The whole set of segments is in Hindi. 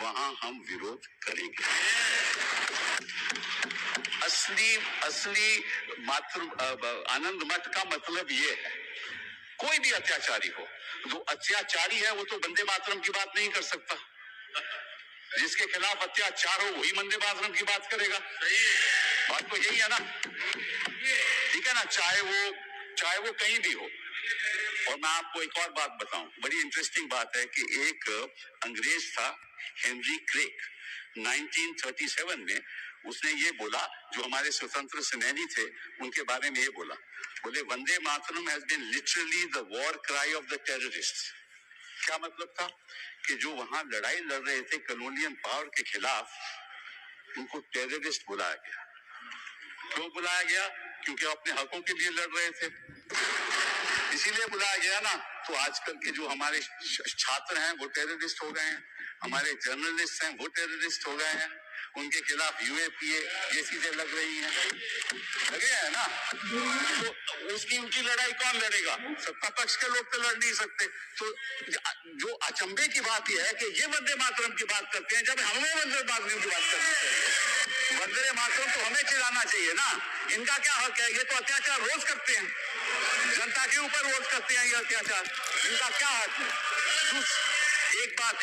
वहां हम विरोध करेंगे। असली आनंद मठ का मतलब ये है, कोई भी अत्याचारी हो, जो अत्याचारी है वो तो वंदे मातरम की बात नहीं कर सकता। जिसके खिलाफ अत्याचार हो वही वंदे मातरम की बात करेगा। सही है, बात तो यही है ना, ठीक है ना, चाहे वो कहीं भी हो। और मैं आपको एक और बात बताऊं, बड़ी इंटरेस्टिंग बात है कि एक अंग्रेज था हेनरी क्रेग, 1937 में उसने ये बोला, जो हमारे स्वतंत्र सेनानी थे उनके बारे में ये बोला, बोले Vande Mataram has been literally the war cry of the terrorist. क्या मतलब था कि जो वहां लड़ाई लड़ रहे थे कॉलोनियल पावर के खिलाफ, उनको टेररिस्ट बुलाया गया। क्यों बुलाया गया? क्योंकि अपने हकों के लिए लड़ रहे थे, इसीलिए बुलाया गया ना। तो आजकल के जो हमारे छात्र हैं वो टेररिस्ट हो गए हैं, हमारे जर्नलिस्ट हैं वो टेररिस्ट हो गए हैं, उनके खिलाफ यूएपीए ये चीजें लग रही हैं, लगे हैं ना। तो उनकी लड़ाई कौन लड़ेगा? सत्ता पक्ष के लोग तो लड़ नहीं सकते। तो जो अचंभे की बात यह है कि ये वंदे मातरम की बात करते हैं जब हमें वंदे मातरम की बात करनी चाहिए। वंदे मातरम तो हमें चिल्लाना चाहिए ना, इनका क्या हक है? ये तो अत्याचार रोज करते हैं, जनता के ऊपर रोज करते हैं ये अत्याचार, इनका क्या हक है? एक बात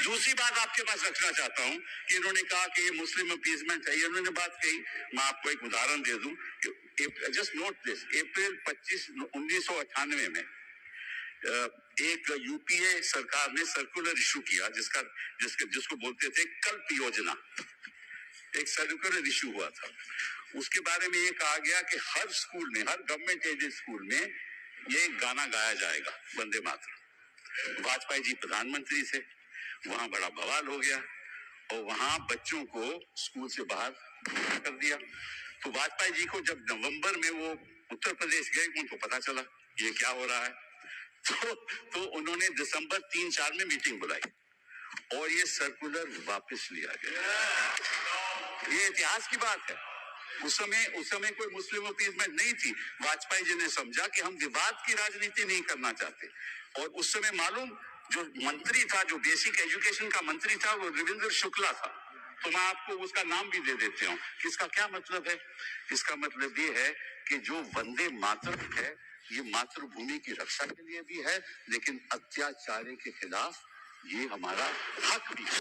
दूसरी बात आपके पास रखना चाहता हूं कि इन्होंने कहा कि ये मुस्लिम अपीजमेंट है, इन्होंने बात कही, मैं आपको एक उदाहरण दे दूं कि जस्ट नोट दिस, अप्रैल 25, 1998 में एक यूपीए सरकार ने सर्कुलर इशू किया जिसको बोलते थे कल्प योजना। एक सर्कुलर इशू हुआ था, उसके बारे में ये कहा गया कि हर स्कूल में, हर गवर्नमेंट एडेड स्कूल में ये गाना गाया जाएगा, वंदे मातरम। वाजपेयी जी प्रधानमंत्री थे, वहां बड़ा बवाल हो गया और वहां बच्चों को स्कूल से बाहर कर दिया। तो वाजपेयी जी को जब नवंबर में वो उत्तर प्रदेश गए, उनको पता चला ये क्या हो रहा है, तो उन्होंने दिसंबर 3-4 में मीटिंग बुलाई और ये सर्कुलर वापस लिया गया। ये इतिहास की बात है। उस समय कोई मुस्लिम अपीजमेंट नहीं थी। वाजपेयी जी ने समझा कि हम विवाद की राजनीति नहीं करना चाहते, और उस समय मालूम जो मंत्री था, जो बेसिक एजुकेशन का मंत्री था, वो रविंद्र शुक्ला था। तो मैं आपको उसका नाम भी दे देती हूँ कि इसका क्या मतलब है। इसका मतलब ये है कि जो वंदे मातरम है ये मातृभूमि की रक्षा के लिए भी है, लेकिन अत्याचारी के खिलाफ ये हमारा हक भी है।